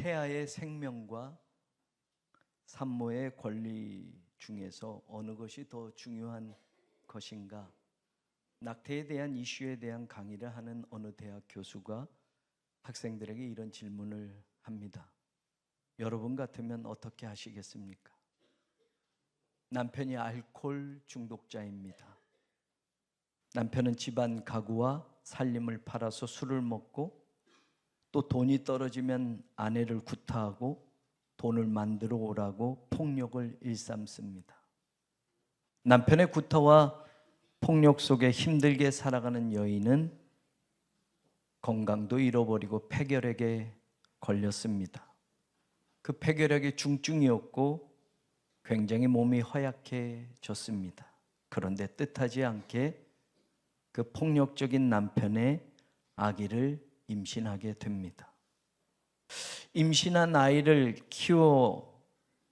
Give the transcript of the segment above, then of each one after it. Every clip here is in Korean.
태아의 생명과 산모의 권리 중에서 어느 것이 더 중요한 것인가? 낙태에 대한 이슈에 대한 강의를 하는 어느 대학 교수가 학생들에게 이런 질문을 합니다. 여러분 같으면 어떻게 하시겠습니까? 남편이 알코올 중독자입니다. 남편은 집안 가구와 살림을 팔아서 술을 먹고 또 돈이 떨어지면 아내를 구타하고 돈을 만들어 오라고 폭력을 일삼습니다. 남편의 구타와 폭력 속에 힘들게 살아가는 여인은 건강도 잃어버리고 폐결핵에 걸렸습니다. 그 폐결핵이 중증이었고 굉장히 몸이 허약해졌습니다. 그런데 뜻하지 않게 그 폭력적인 남편의 아기를 임신하게 됩니다. 임신한 아이를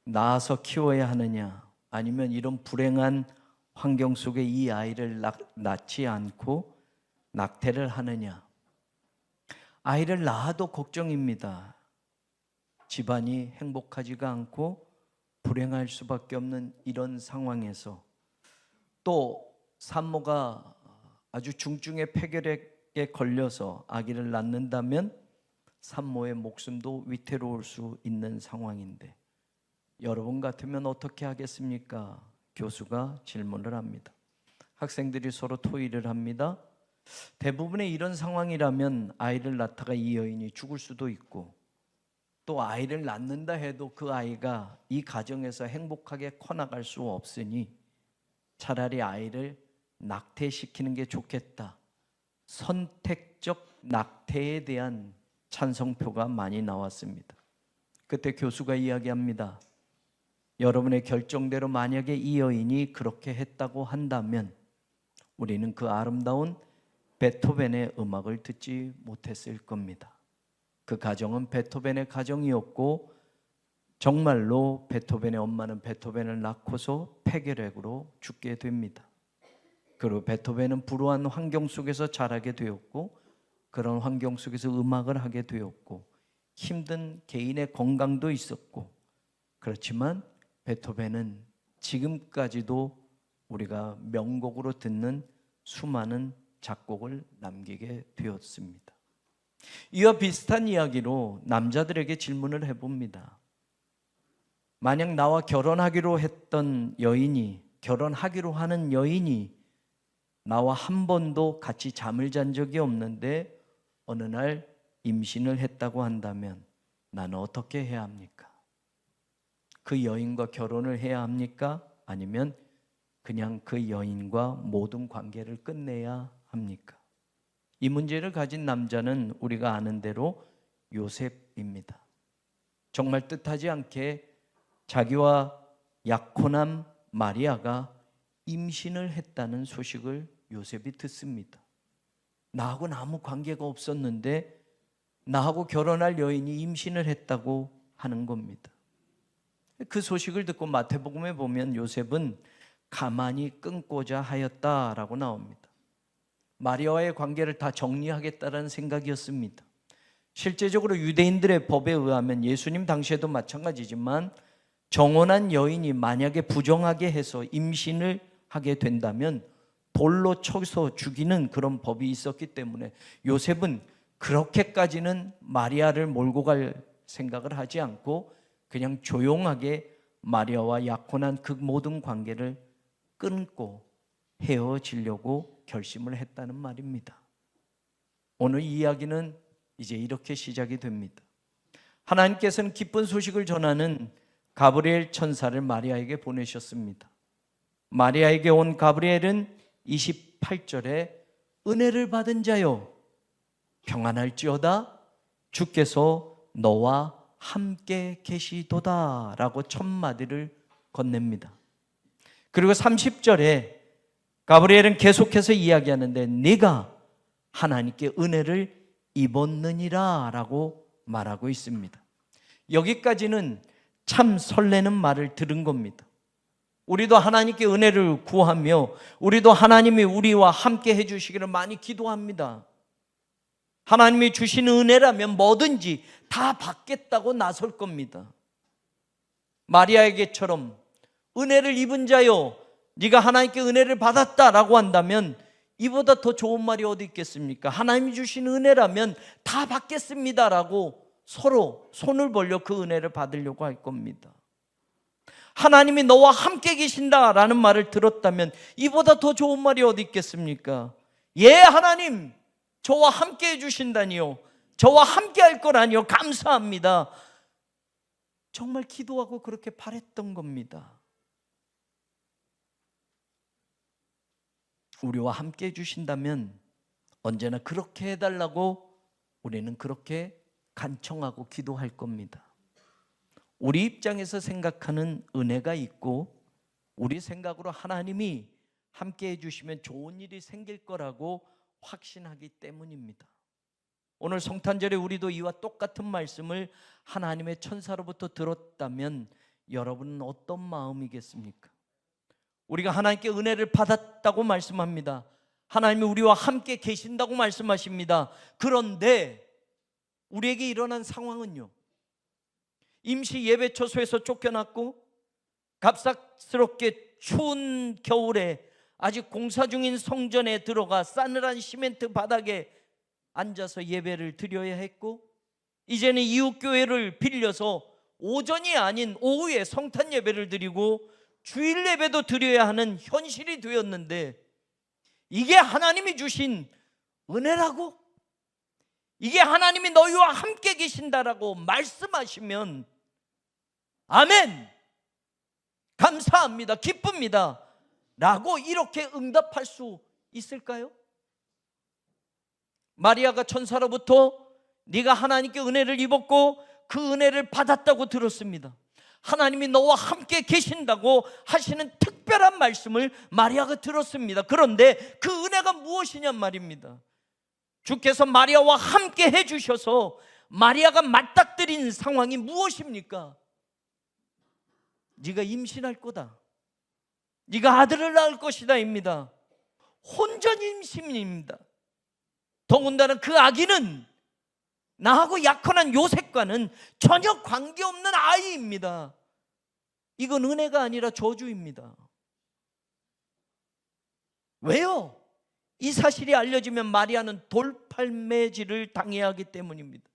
낳아서 키워야 하느냐, 아니면 이런 불행한 환경 속에 이 아이를 낳지 않고 낙태를 하느냐. 아이를 낳아도 걱정입니다. 집안이 행복하지가 않고 불행할 수밖에 없는 이런 상황에서 또 산모가 아주 중증의 폐결핵에 걸려서 아기를 낳는다면 산모의 목숨도 위태로울 수 있는 상황인데 여러분 같으면 어떻게 하겠습니까? 교수가 질문을 합니다. 학생들이 서로 토의를 합니다. 대부분의 이런 상황이라면 아이를 낳다가 이 여인이 죽을 수도 있고 또 아이를 낳는다 해도 그 아이가 이 가정에서 행복하게 커나갈 수 없으니 차라리 아이를 낙태시키는 게 좋겠다. 선택적 낙태에 대한 찬성표가 많이 나왔습니다. 그때 교수가 이야기합니다. 여러분의 결정대로 만약에 이 여인이 그렇게 했다고 한다면 우리는 그 아름다운 베토벤의 음악을 듣지 못했을 겁니다. 그 가정은 베토벤의 가정이었고 정말로 베토벤의 엄마는 베토벤을 낳고서 폐결핵으로 죽게 됩니다. 그리고 베토벤은 불우한 환경 속에서 자라게 되었고 그런 환경 속에서 음악을 하게 되었고 힘든 개인의 건강도 있었고 그렇지만 베토벤은 지금까지도 우리가 명곡으로 듣는 수많은 작곡을 남기게 되었습니다. 이와 비슷한 이야기로 남자들에게 질문을 해봅니다. 만약 나와 결혼하기로 했던 여인이, 결혼하기로 하는 여인이 나와 한 번도 같이 잠을 잔 적이 없는데 어느 날 임신을 했다고 한다면 나는 어떻게 해야 합니까? 그 여인과 결혼을 해야 합니까? 아니면 그냥 그 여인과 모든 관계를 끝내야 합니까? 이 문제를 가진 남자는 우리가 아는 대로 요셉입니다. 정말 뜻하지 않게 자기와 약혼한 마리아가 임신을 했다는 소식을 요셉이 듣습니다. 나하고는 아무 관계가 없었는데 나하고 결혼할 여인이 임신을 했다고 하는 겁니다. 그 소식을 듣고 마태복음에 보면 요셉은 가만히 끊고자 하였다라고 나옵니다. 마리아와의 관계를 다 정리하겠다는 생각이었습니다. 실제적으로 유대인들의 법에 의하면 예수님 당시에도 마찬가지지만 정혼한 여인이 만약에 부정하게 해서 임신을 하게 된다면 돌로 쳐서 죽이는 그런 법이 있었기 때문에 요셉은 그렇게까지는 마리아를 몰고 갈 생각을 하지 않고 그냥 조용하게 마리아와 약혼한 그 모든 관계를 끊고 헤어지려고 결심을 했다는 말입니다. 오늘 이야기는 이제 이렇게 시작이 됩니다. 하나님께서는 기쁜 소식을 전하는 가브리엘 천사를 마리아에게 보내셨습니다. 마리아에게 온 가브리엘은 28절에 은혜를 받은 자여 평안할지어다 주께서 너와 함께 계시도다 라고 첫 마디를 건넵니다. 그리고 30절에 가브리엘은 계속해서 이야기하는데 네가 하나님께 은혜를 입었느니라 라고 말하고 있습니다. 여기까지는 참 설레는 말을 들은 겁니다. 우리도 하나님께 은혜를 구하며 우리도 하나님이 우리와 함께 해주시기를 많이 기도합니다. 하나님이 주신 은혜라면 뭐든지 다 받겠다고 나설 겁니다. 마리아에게처럼 은혜를 입은 자요, 네가 하나님께 은혜를 받았다라고 한다면 이보다 더 좋은 말이 어디 있겠습니까? 하나님이 주신 은혜라면 다 받겠습니다라고 서로 손을 벌려 그 은혜를 받으려고 할 겁니다. 하나님이 너와 함께 계신다라는 말을 들었다면 이보다 더 좋은 말이 어디 있겠습니까? 예, 하나님 저와 함께 해주신다니요, 저와 함께 할 거라니요, 감사합니다. 정말 기도하고 그렇게 바랬던 겁니다. 우리와 함께 해주신다면 언제나 그렇게 해달라고 우리는 그렇게 간청하고 기도할 겁니다. 우리 입장에서 생각하는 은혜가 있고 우리 생각으로 하나님이 함께 해주시면 좋은 일이 생길 거라고 확신하기 때문입니다. 오늘 성탄절에 우리도 이와 똑같은 말씀을 하나님의 천사로부터 들었다면 여러분은 어떤 마음이겠습니까? 우리가 하나님께 은혜를 받았다고 말씀합니다. 하나님이 우리와 함께 계신다고 말씀하십니다. 그런데 우리에게 일어난 상황은요, 임시 예배처소에서 쫓겨났고 갑작스럽게 추운 겨울에 아직 공사 중인 성전에 들어가 싸늘한 시멘트 바닥에 앉아서 예배를 드려야 했고, 이제는 이웃교회를 빌려서 오전이 아닌 오후에 성탄 예배를 드리고 주일 예배도 드려야 하는 현실이 되었는데, 이게 하나님이 주신 은혜라고? 이게 하나님이 너희와 함께 계신다라고 말씀하시면 아멘, 감사합니다, 기쁩니다 라고 이렇게 응답할 수 있을까요? 마리아가 천사로부터 네가 하나님께 은혜를 입었고 그 은혜를 받았다고 들었습니다. 하나님이 너와 함께 계신다고 하시는 특별한 말씀을 마리아가 들었습니다. 그런데 그 은혜가 무엇이냔 말입니다. 주께서 마리아와 함께 해주셔서 마리아가 맞닥뜨린 상황이 무엇입니까? 네가 임신할 거다, 네가 아들을 낳을 것이다 입니다. 혼전 임신입니다. 더군다나 그 아기는 나하고 약혼한 요셉과는 전혀 관계없는 아이입니다. 이건 은혜가 아니라 저주입니다. 왜요? 이 사실이 알려지면 마리아는 돌팔매질을 당해야 하기 때문입니다.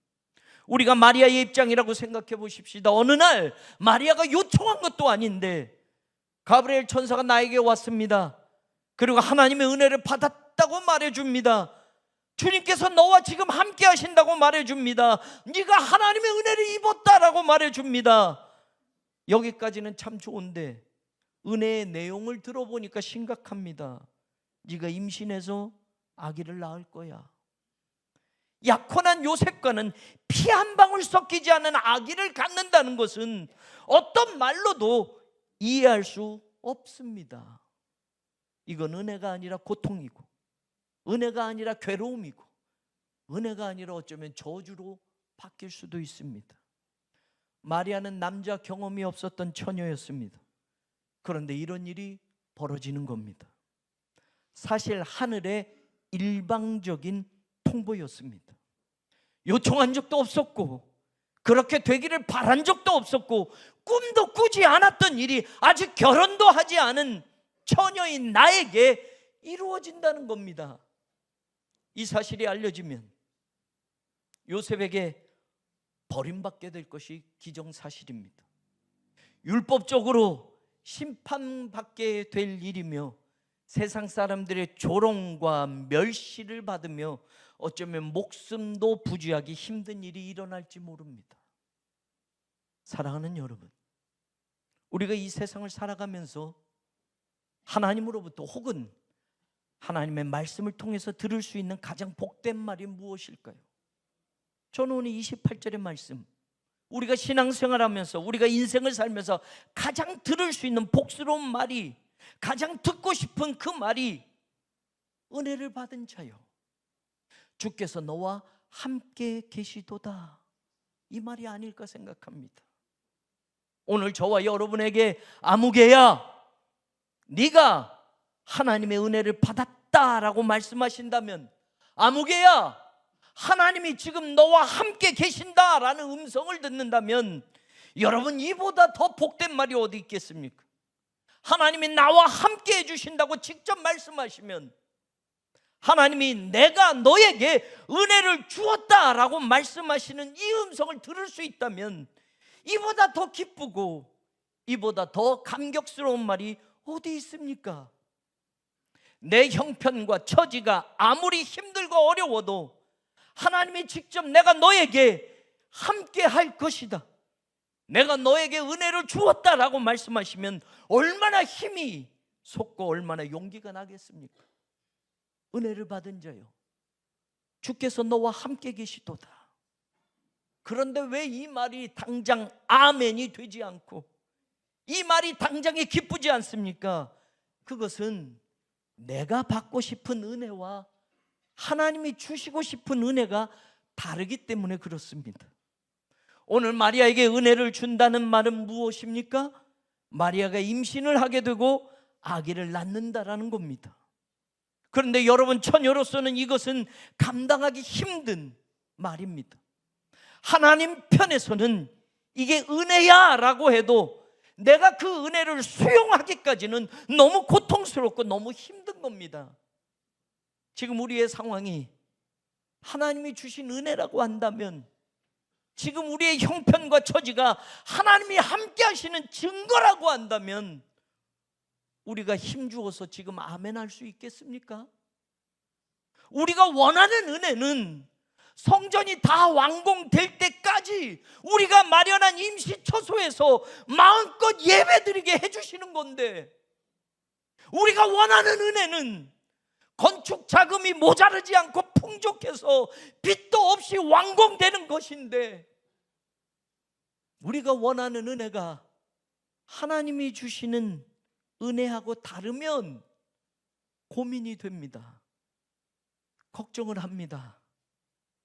우리가 마리아의 입장이라고 생각해 보십시다. 어느 날 마리아가 요청한 것도 아닌데 가브리엘 천사가 나에게 왔습니다. 그리고 하나님의 은혜를 받았다고 말해줍니다. 주님께서 너와 지금 함께 하신다고 말해줍니다. 네가 하나님의 은혜를 입었다라고 말해줍니다. 여기까지는 참 좋은데 은혜의 내용을 들어보니까 심각합니다. 네가 임신해서 아기를 낳을 거야. 약혼한 요셉과는 피 한 방울 섞이지 않은 아기를 갖는다는 것은 어떤 말로도 이해할 수 없습니다. 이건 은혜가 아니라 고통이고, 은혜가 아니라 괴로움이고, 은혜가 아니라 어쩌면 저주로 바뀔 수도 있습니다. 마리아는 남자 경험이 없었던 처녀였습니다. 그런데 이런 일이 벌어지는 겁니다. 사실 하늘의 일방적인 통보였습니다. 요청한 적도 없었고 그렇게 되기를 바란 적도 없었고 꿈도 꾸지 않았던 일이 아직 결혼도 하지 않은 처녀인 나에게 이루어진다는 겁니다. 이 사실이 알려지면 요셉에게 버림받게 될 것이 기정사실입니다. 율법적으로 심판받게 될 일이며 세상 사람들의 조롱과 멸시를 받으며 어쩌면 목숨도 부지하기 힘든 일이 일어날지 모릅니다. 사랑하는 여러분, 우리가 이 세상을 살아가면서 하나님으로부터 혹은 하나님의 말씀을 통해서 들을 수 있는 가장 복된 말이 무엇일까요? 저는 오늘 28절의 말씀, 우리가 신앙생활하면서 우리가 인생을 살면서 가장 들을 수 있는 복스러운 말이, 가장 듣고 싶은 그 말이 은혜를 받은 자요, 주께서 너와 함께 계시도다, 이 말이 아닐까 생각합니다. 오늘 저와 여러분에게 아무개야 네가 하나님의 은혜를 받았다라고 말씀하신다면, 아무개야 하나님이 지금 너와 함께 계신다라는 음성을 듣는다면 여러분, 이보다 더 복된 말이 어디 있겠습니까? 하나님이 나와 함께 해주신다고 직접 말씀하시면, 하나님이 내가 너에게 은혜를 주었다라고 말씀하시는 이 음성을 들을 수 있다면 이보다 더 기쁘고 이보다 더 감격스러운 말이 어디 있습니까? 내 형편과 처지가 아무리 힘들고 어려워도 하나님이 직접 내가 너에게 함께 할 것이다, 내가 너에게 은혜를 주었다라고 말씀하시면 얼마나 힘이 솟고 얼마나 용기가 나겠습니까? 은혜를 받은 자요, 주께서 너와 함께 계시도다. 그런데 왜 이 말이 당장 아멘이 되지 않고 이 말이 당장에 기쁘지 않습니까? 그것은 내가 받고 싶은 은혜와 하나님이 주시고 싶은 은혜가 다르기 때문에 그렇습니다. 오늘 마리아에게 은혜를 준다는 말은 무엇입니까? 마리아가 임신을 하게 되고 아기를 낳는다라는 겁니다. 그런데 여러분, 처녀로서는 이것은 감당하기 힘든 말입니다. 하나님 편에서는 이게 은혜야 라고 해도 내가 그 은혜를 수용하기까지는 너무 고통스럽고 너무 힘든 겁니다. 지금 우리의 상황이 하나님이 주신 은혜라고 한다면, 지금 우리의 형편과 처지가 하나님이 함께 하시는 증거라고 한다면 우리가 힘주어서 지금 아멘 할 수 있겠습니까? 우리가 원하는 은혜는 성전이 다 완공될 때까지 우리가 마련한 임시처소에서 마음껏 예배드리게 해주시는 건데, 우리가 원하는 은혜는 건축 자금이 모자르지 않고 풍족해서 빚도 없이 완공되는 것인데, 우리가 원하는 은혜가 하나님이 주시는 은혜하고 다르면 고민이 됩니다. 걱정을 합니다.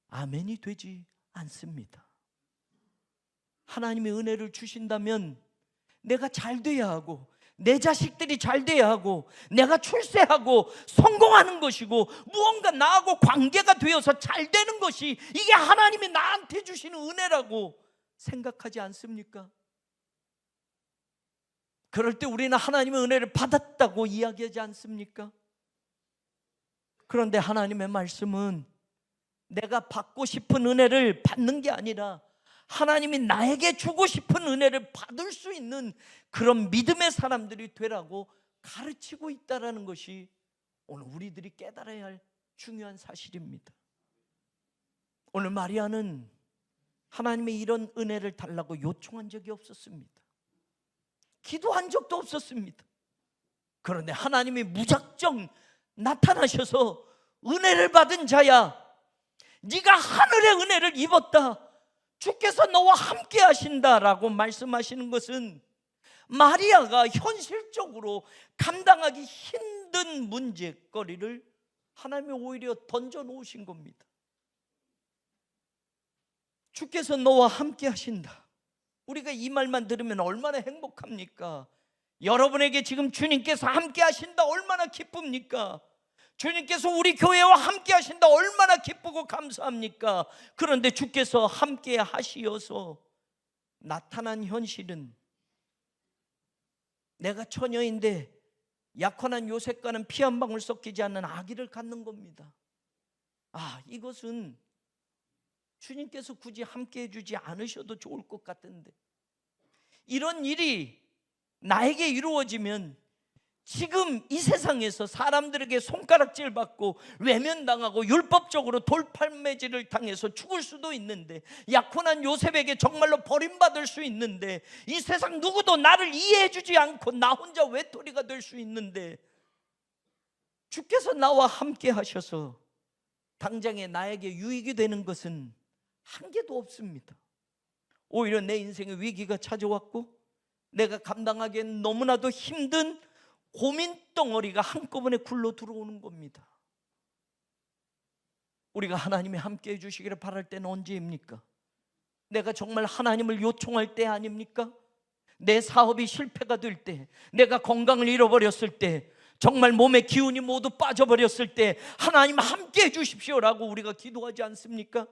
아멘이 되지 않습니다. 하나님이 은혜를 주신다면 내가 잘 돼야 하고, 내 자식들이 잘 돼야 하고, 내가 출세하고 성공하는 것이고, 무언가 나하고 관계가 되어서 잘 되는 것이 이게 하나님이 나한테 주시는 은혜라고 생각하지 않습니까? 그럴 때 우리는 하나님의 은혜를 받았다고 이야기하지 않습니까? 그런데 하나님의 말씀은 내가 받고 싶은 은혜를 받는 게 아니라 하나님이 나에게 주고 싶은 은혜를 받을 수 있는 그런 믿음의 사람들이 되라고 가르치고 있다는 것이 오늘 우리들이 깨달아야 할 중요한 사실입니다. 오늘 마리아는 하나님의 이런 은혜를 달라고 요청한 적이 없었습니다. 기도한 적도 없었습니다. 그런데 하나님이 무작정 나타나셔서 은혜를 받은 자야, 네가 하늘의 은혜를 입었다, 주께서 너와 함께 하신다라고 말씀하시는 것은 마리아가 현실적으로 감당하기 힘든 문제거리를 하나님이 오히려 던져놓으신 겁니다. 주께서 너와 함께 하신다. 우리가 이 말만 들으면 얼마나 행복합니까? 여러분에게 지금 주님께서 함께 하신다, 얼마나 기쁩니까? 주님께서 우리 교회와 함께 하신다, 얼마나 기쁘고 감사합니까? 그런데 주께서 함께 하시어서 나타난 현실은 내가 처녀인데 약혼한 요셉과는 피 한 방울 섞이지 않는 아기를 갖는 겁니다. 이것은 주님께서 굳이 함께 해주지 않으셔도 좋을 것 같은데, 이런 일이 나에게 이루어지면 지금 이 세상에서 사람들에게 손가락질 받고 외면당하고 율법적으로 돌팔매질을 당해서 죽을 수도 있는데, 약혼한 요셉에게 정말로 버림받을 수 있는데, 이 세상 누구도 나를 이해해 주지 않고 나 혼자 외톨이가 될 수 있는데, 주께서 나와 함께 하셔서 당장에 나에게 유익이 되는 것은 한 개도 없습니다. 오히려 내 인생에 위기가 찾아왔고 내가 감당하기엔 너무나도 힘든 고민 덩어리가 한꺼번에 굴러 들어오는 겁니다. 우리가 하나님이 함께 해주시기를 바랄 때는 언제입니까? 내가 정말 하나님을 요청할 때 아닙니까? 내 사업이 실패가 될 때, 내가 건강을 잃어버렸을 때, 정말 몸의 기운이 모두 빠져버렸을 때 하나님 함께 해주십시오라고 우리가 기도하지 않습니까?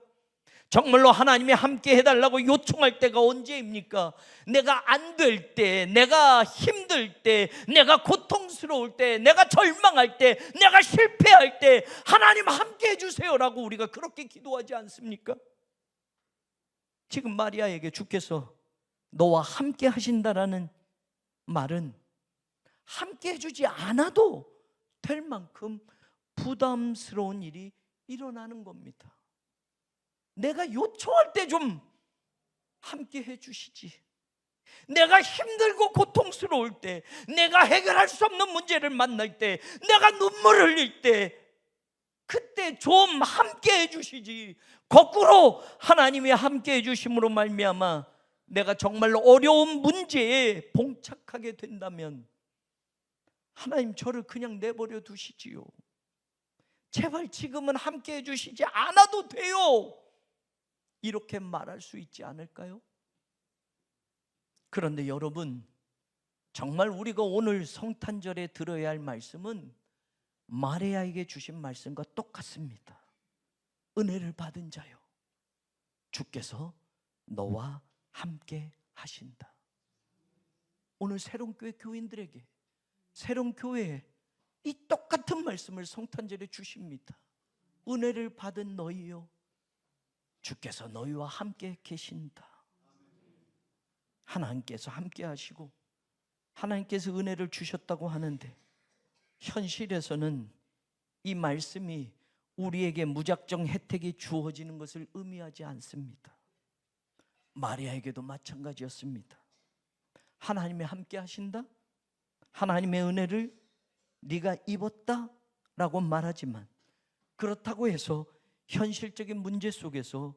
정말로 하나님이 함께 해달라고 요청할 때가 언제입니까? 내가 안 될 때, 내가 힘들 때, 내가 고통스러울 때, 내가 절망할 때, 내가 실패할 때 하나님 함께 해주세요라고 우리가 그렇게 기도하지 않습니까? 지금 마리아에게 주께서 너와 함께 하신다라는 말은 함께 해주지 않아도 될 만큼 부담스러운 일이 일어나는 겁니다. 내가 요청할 때 좀 함께 해주시지. 내가 힘들고 고통스러울 때, 내가 해결할 수 없는 문제를 만날 때, 내가 눈물을 흘릴 때, 그때 좀 함께 해주시지. 거꾸로 하나님이 함께 해주심으로 말미암아 내가 정말로 어려운 문제에 봉착하게 된다면 하나님 저를 그냥 내버려 두시지요. 제발 지금은 함께 해주시지 않아도 돼요. 이렇게 말할 수 있지 않을까요? 그런데 여러분, 정말 우리가 오늘 성탄절에 들어야 할 말씀은 마리아에게 주신 말씀과 똑같습니다. 은혜를 받은 자요, 주께서 너와 함께 하신다. 오늘 새롬교회 교인들에게, 새롬교회에 이 똑같은 말씀을 성탄절에 주십니다. 은혜를 받은 너희요, 주께서 너희와 함께 계신다. 하나님께서 함께 하시고 하나님께서 은혜를 주셨다고 하는데 현실에서는 이 말씀이 우리에게 무작정 혜택이 주어지는 것을 의미하지 않습니다. 마리아에게도 마찬가지였습니다. 하나님이 함께 하신다? 하나님의 은혜를 네가 입었다? 라고 말하지만 그렇다고 해서 현실적인 문제 속에서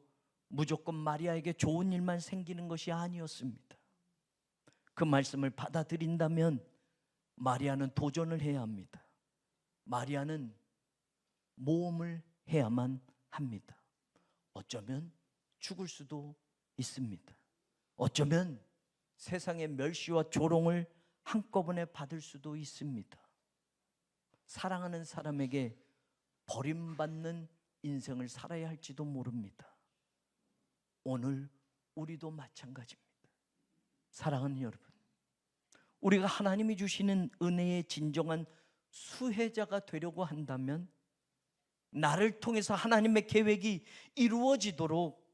무조건 마리아에게 좋은 일만 생기는 것이 아니었습니다. 그 말씀을 받아들인다면 마리아는 도전을 해야 합니다. 마리아는 모험을 해야만 합니다. 어쩌면 죽을 수도 있습니다. 어쩌면 세상의 멸시와 조롱을 한꺼번에 받을 수도 있습니다. 사랑하는 사람에게 버림받는 인생을 살아야 할지도 모릅니다. 오늘 우리도 마찬가지입니다. 사랑하는 여러분, 우리가 하나님이 주시는 은혜의 진정한 수혜자가 되려고 한다면 나를 통해서 하나님의 계획이 이루어지도록,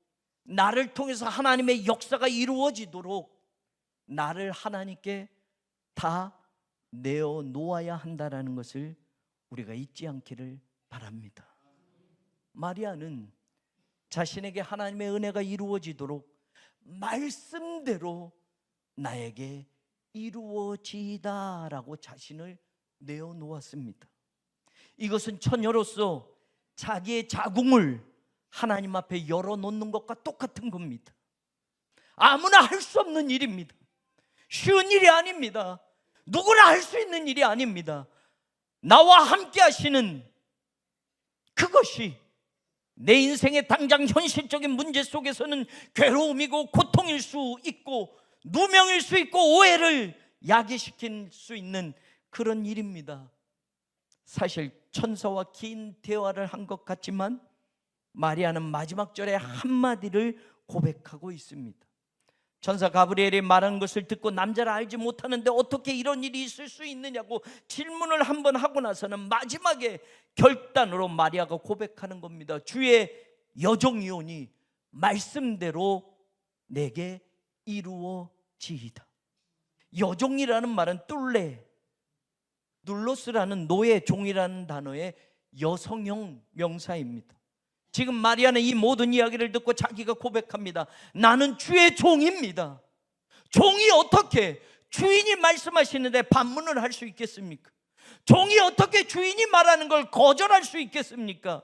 나를 통해서 하나님의 역사가 이루어지도록 나를 하나님께 다 내어놓아야 한다는 것을 우리가 잊지 않기를 바랍니다. 마리아는 자신에게 하나님의 은혜가 이루어지도록 말씀대로 나에게 이루어지다라고 자신을 내어놓았습니다. 이것은 처녀로서 자기의 자궁을 하나님 앞에 열어놓는 것과 똑같은 겁니다. 아무나 할 수 없는 일입니다. 쉬운 일이 아닙니다. 누구나 할 수 있는 일이 아닙니다. 나와 함께 하시는 그것이 내 인생의 당장 현실적인 문제 속에서는 괴로움이고 고통일 수 있고 누명일 수 있고 오해를 야기시킬 수 있는 그런 일입니다. 사실 천사와 긴 대화를 한 것 같지만 마리아는 마지막 절에 한마디를 고백하고 있습니다. 천사 가브리엘이 말한 것을 듣고 남자를 알지 못하는데 어떻게 이런 일이 있을 수 있느냐고 질문을 한번 하고 나서는 마지막에 결단으로 마리아가 고백하는 겁니다. 주의 여종이오니 말씀대로 내게 이루어지이다. 여종이라는 말은 뚫레, 눌로스라는 노예, 종이라는 단어의 여성형 명사입니다. 지금 마리아는 이 모든 이야기를 듣고 자기가 고백합니다. 나는 주의 종입니다. 종이 어떻게 주인이 말씀하시는데 반문을 할 수 있겠습니까? 종이 어떻게 주인이 말하는 걸 거절할 수 있겠습니까?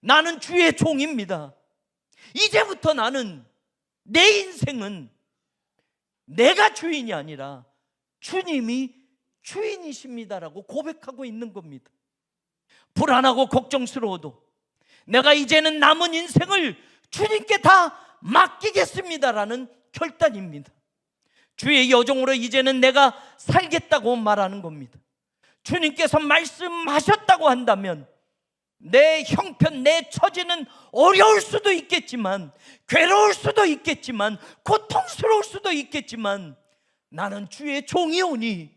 나는 주의 종입니다. 이제부터 나는 내 인생은 내가 주인이 아니라 주님이 주인이십니다라고 고백하고 있는 겁니다. 불안하고 걱정스러워도 내가 이제는 남은 인생을 주님께 다 맡기겠습니다라는 결단입니다. 주의 여종으로 이제는 내가 살겠다고 말하는 겁니다. 주님께서 말씀하셨다고 한다면 내 형편, 내 처지는 어려울 수도 있겠지만, 괴로울 수도 있겠지만, 고통스러울 수도 있겠지만, 나는 주의 종이오니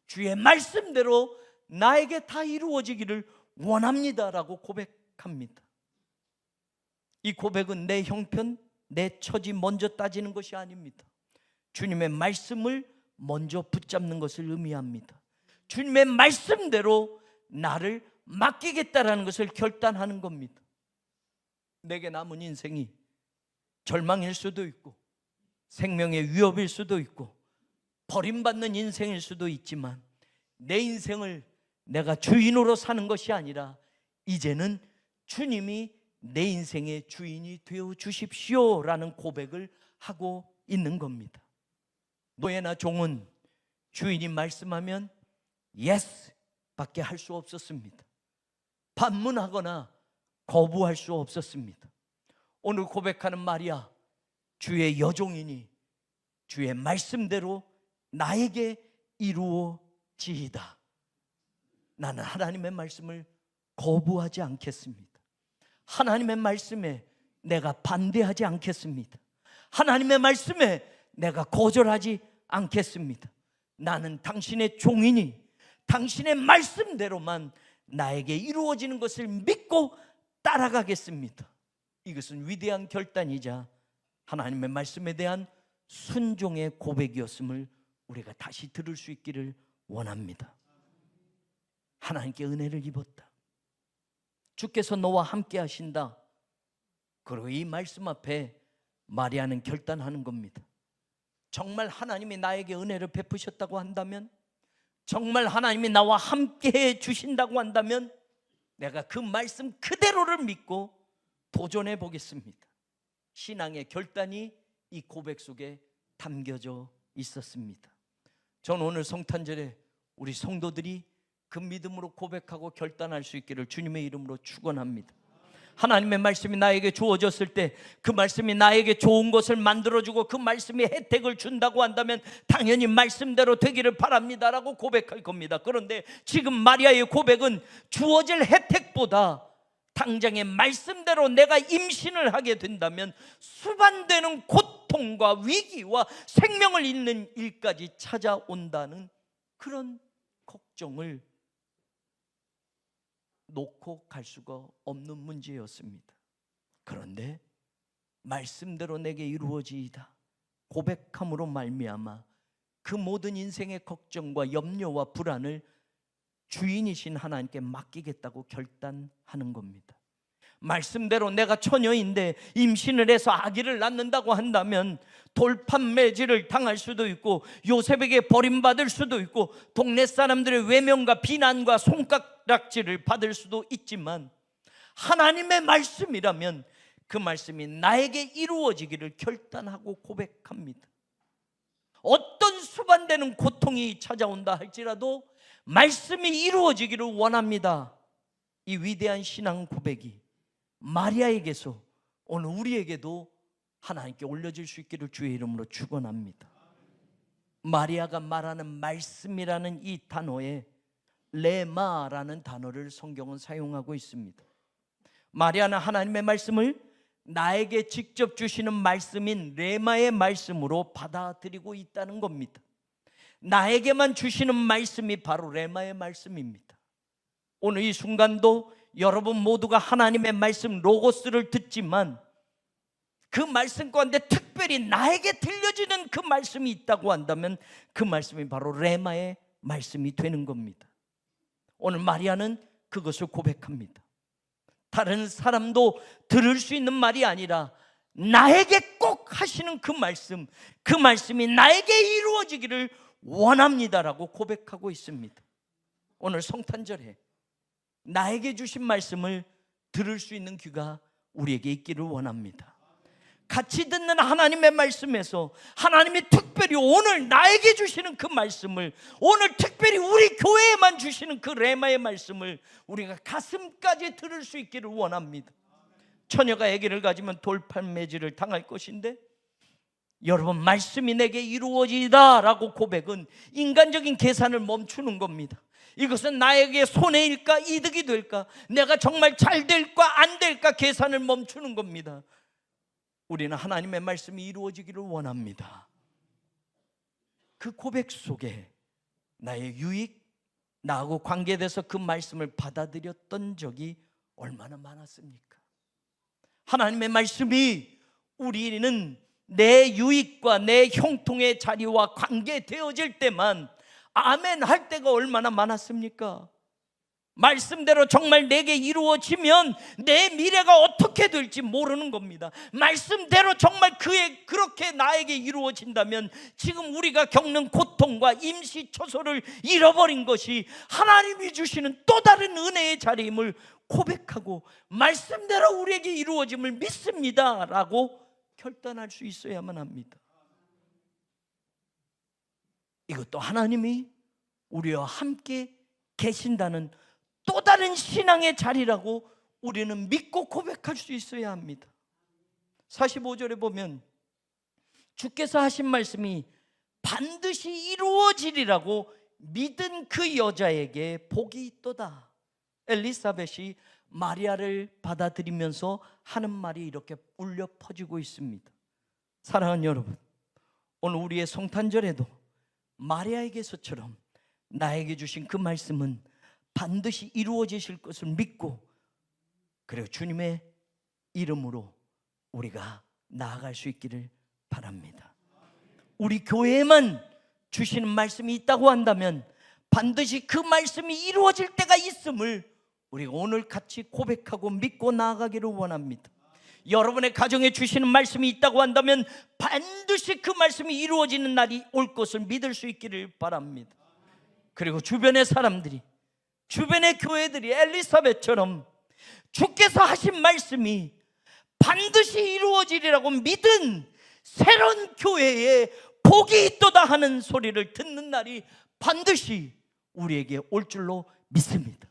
주의 말씀대로 나에게 다 이루어지기를 원합니다라고 고백합니다. 이 고백은 내 형편, 내 처지 먼저 따지는 것이 아닙니다. 주님의 말씀을 먼저 붙잡는 것을 의미합니다. 주님의 말씀대로 나를 맡기겠다라는 것을 결단하는 겁니다. 내게 남은 인생이 절망일 수도 있고, 생명의 위협일 수도 있고, 버림받는 인생일 수도 있지만, 내 인생을 내가 주인으로 사는 것이 아니라 이제는 주님이 내 인생의 주인이 되어 주십시오라는 고백을 하고 있는 겁니다. 노예나 종은 주인이 말씀하면 예스 밖에 할 수 없었습니다. 반문하거나 거부할 수 없었습니다. 오늘 고백하는 마리아, 주의 여종이니 주의 말씀대로 나에게 이루어지이다. 나는 하나님의 말씀을 거부하지 않겠습니다. 하나님의 말씀에 내가 반대하지 않겠습니다. 하나님의 말씀에 내가 거절하지 않겠습니다. 나는 당신의 종이니 당신의 말씀대로만 나에게 이루어지는 것을 믿고 따라가겠습니다. 이것은 위대한 결단이자 하나님의 말씀에 대한 순종의 고백이었음을 우리가 다시 들을 수 있기를 원합니다. 하나님께 은혜를 입었다. 주께서 너와 함께 하신다. 그리고 이 말씀 앞에 마리아는 결단하는 겁니다. 정말 하나님이 나에게 은혜를 베푸셨다고 한다면, 정말 하나님이 나와 함께 해 주신다고 한다면 내가 그 말씀 그대로를 믿고 도전해 보겠습니다. 신앙의 결단이 이 고백 속에 담겨져 있었습니다. 저는 오늘 성탄절에 우리 성도들이 그 믿음으로 고백하고 결단할 수 있기를 주님의 이름으로 축원합니다. 하나님의 말씀이 나에게 주어졌을 때 그 말씀이 나에게 좋은 것을 만들어주고 그 말씀이 혜택을 준다고 한다면 당연히 말씀대로 되기를 바랍니다라고 고백할 겁니다. 그런데 지금 마리아의 고백은 주어질 혜택보다 당장의 말씀대로 내가 임신을 하게 된다면 수반되는 고통과 위기와 생명을 잃는 일까지 찾아온다는 그런 걱정을 놓고 갈 수가 없는 문제였습니다. 그런데 말씀대로 내게 이루어지이다 고백함으로 말미암아 그 모든 인생의 걱정과 염려와 불안을 주인이신 하나님께 맡기겠다고 결단하는 겁니다. 말씀대로 내가 처녀인데 임신을 해서 아기를 낳는다고 한다면 돌판매질을 당할 수도 있고 요셉에게 버림받을 수도 있고 동네 사람들의 외면과 비난과 손가락질을 받을 수도 있지만 하나님의 말씀이라면 그 말씀이 나에게 이루어지기를 결단하고 고백합니다. 어떤 수반되는 고통이 찾아온다 할지라도 말씀이 이루어지기를 원합니다. 이 위대한 신앙 고백이 마리아에게서 오늘 우리에게도 하나님께 올려질 수 있기를 주의 이름으로 축원합니다. 마리아가 말하는 말씀이라는 이 단어에 레마라는 단어를 성경은 사용하고 있습니다. 마리아는 하나님의 말씀을 나에게 직접 주시는 말씀인 레마의 말씀으로 받아들이고 있다는 겁니다. 나에게만 주시는 말씀이 바로 레마의 말씀입니다. 오늘 이 순간도 여러분 모두가 하나님의 말씀 로고스를 듣지만 그 말씀 가운데 특별히 나에게 들려지는 그 말씀이 있다고 한다면 그 말씀이 바로 레마의 말씀이 되는 겁니다. 오늘 마리아는 그것을 고백합니다. 다른 사람도 들을 수 있는 말이 아니라 나에게 꼭 하시는 그 말씀, 그 말씀이 나에게 이루어지기를 원합니다라고 고백하고 있습니다. 오늘 성탄절에 나에게 주신 말씀을 들을 수 있는 귀가 우리에게 있기를 원합니다. 같이 듣는 하나님의 말씀에서 하나님이 특별히 오늘 나에게 주시는 그 말씀을, 오늘 특별히 우리 교회에만 주시는 그 레마의 말씀을 우리가 가슴까지 들을 수 있기를 원합니다. 처녀가 아기를 가지면 돌판매질을 당할 것인데 여러분 말씀이 내게 이루어지다 라고 고백은 인간적인 계산을 멈추는 겁니다. 이것은 나에게 손해일까 이득이 될까, 내가 정말 잘 될까 안 될까 계산을 멈추는 겁니다. 우리는 하나님의 말씀이 이루어지기를 원합니다. 그 고백 속에 나의 유익, 나하고 관계돼서 그 말씀을 받아들였던 적이 얼마나 많았습니까? 하나님의 말씀이 우리는 내 유익과 내 형통의 자리와 관계되어질 때만 아멘 할 때가 얼마나 많았습니까? 말씀대로 정말 내게 이루어지면 내 미래가 어떻게 될지 모르는 겁니다. 말씀대로 정말 그렇게 나에게 이루어진다면 지금 우리가 겪는 고통과 임시초소를 잃어버린 것이 하나님이 주시는 또 다른 은혜의 자리임을 고백하고 말씀대로 우리에게 이루어짐을 믿습니다 라고 결단할 수 있어야만 합니다. 이것도 하나님이 우리와 함께 계신다는 또 다른 신앙의 자리라고 우리는 믿고 고백할 수 있어야 합니다. 45절에 보면 주께서 하신 말씀이 반드시 이루어지리라고 믿은 그 여자에게 복이 있도다. 엘리사벳이 마리아를 받아들이면서 하는 말이 이렇게 울려 퍼지고 있습니다. 사랑하는 여러분, 오늘 우리의 성탄절에도 마리아에게서처럼 나에게 주신 그 말씀은 반드시 이루어지실 것을 믿고, 그리고 주님의 이름으로 우리가 나아갈 수 있기를 바랍니다. 우리 교회에만 주시는 말씀이 있다고 한다면 반드시 그 말씀이 이루어질 때가 있음을 우리가 오늘 같이 고백하고 믿고 나아가기를 원합니다. 여러분의 가정에 주시는 말씀이 있다고 한다면 반드시 그 말씀이 이루어지는 날이 올 것을 믿을 수 있기를 바랍니다. 그리고 주변의 사람들이, 주변의 교회들이 엘리사벳처럼 주께서 하신 말씀이 반드시 이루어지리라고 믿은 새로운 교회에 복이 있도다 하는 소리를 듣는 날이 반드시 우리에게 올 줄로 믿습니다.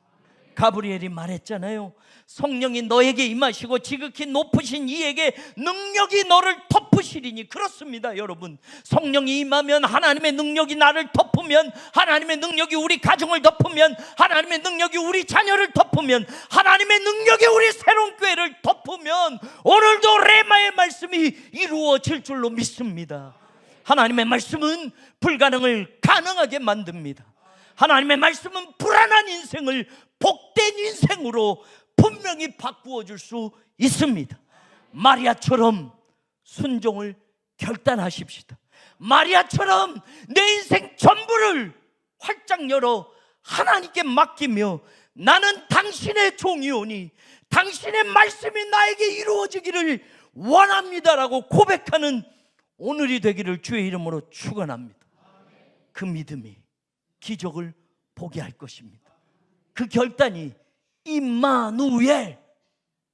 가브리엘이 말했잖아요. 성령이 너에게 임하시고 지극히 높으신 이에게 능력이 너를 덮으시리니. 그렇습니다 여러분. 성령이 임하면, 하나님의 능력이 나를 덮으면, 하나님의 능력이 우리 가정을 덮으면, 하나님의 능력이 우리 자녀를 덮으면, 하나님의 능력이 우리 새로운 교회를 덮으면 오늘도 레마의 말씀이 이루어질 줄로 믿습니다. 하나님의 말씀은 불가능을 가능하게 만듭니다. 하나님의 말씀은 불안한 인생을 복된 인생으로 분명히 바꾸어 줄 수 있습니다. 마리아처럼 순종을 결단하십시다. 마리아처럼 내 인생 전부를 활짝 열어 하나님께 맡기며 나는 당신의 종이오니 당신의 말씀이 나에게 이루어지기를 원합니다라고 고백하는 오늘이 되기를 주의 이름으로 축원합니다. 그 믿음이 기적을 보게 할 것입니다. 그 결단이 임마누엘,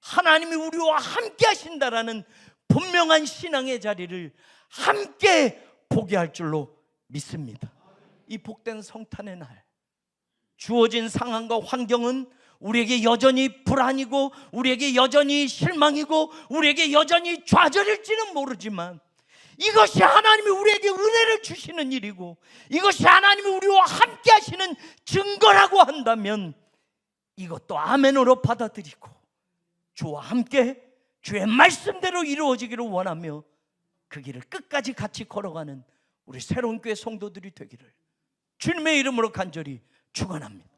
하나님이 우리와 함께 하신다라는 분명한 신앙의 자리를 함께 보게 할 줄로 믿습니다. 이 복된 성탄의 날, 주어진 상황과 환경은 우리에게 여전히 불안이고 우리에게 여전히 실망이고 우리에게 여전히 좌절일지는 모르지만 이것이 하나님이 우리에게 은혜를 주시는 일이고 이것이 하나님이 우리와 함께 하시는 증거라고 한다면 이것도 아멘으로 받아들이고 주와 함께 주의 말씀대로 이루어지기를 원하며 그 길을 끝까지 같이 걸어가는 우리 새로운 교회 성도들이 되기를 주님의 이름으로 간절히 축원합니다.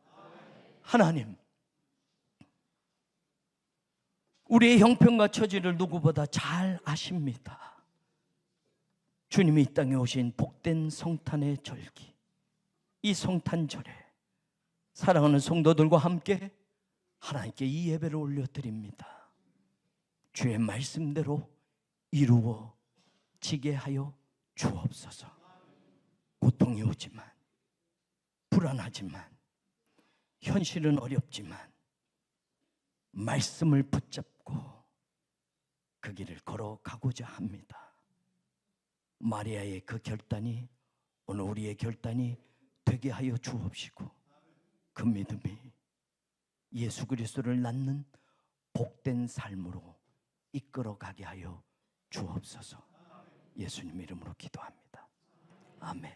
하나님, 우리의 형편과 처지를 누구보다 잘 아십니다. 주님이 이 땅에 오신 복된 성탄의 절기, 이 성탄절에 사랑하는 성도들과 함께 하나님께 이 예배를 올려드립니다. 주의 말씀대로 이루어지게 하여 주옵소서. 고통이 오지만, 불안하지만, 현실은 어렵지만 말씀을 붙잡고 그 길을 걸어가고자 합니다. 마리아의 그 결단이 오늘 우리의 결단이 되게 하여 주옵시고 그 믿음이 예수 그리스도를 낳는 복된 삶으로 이끌어가게 하여 주옵소서. 예수님 이름으로 기도합니다. 아멘.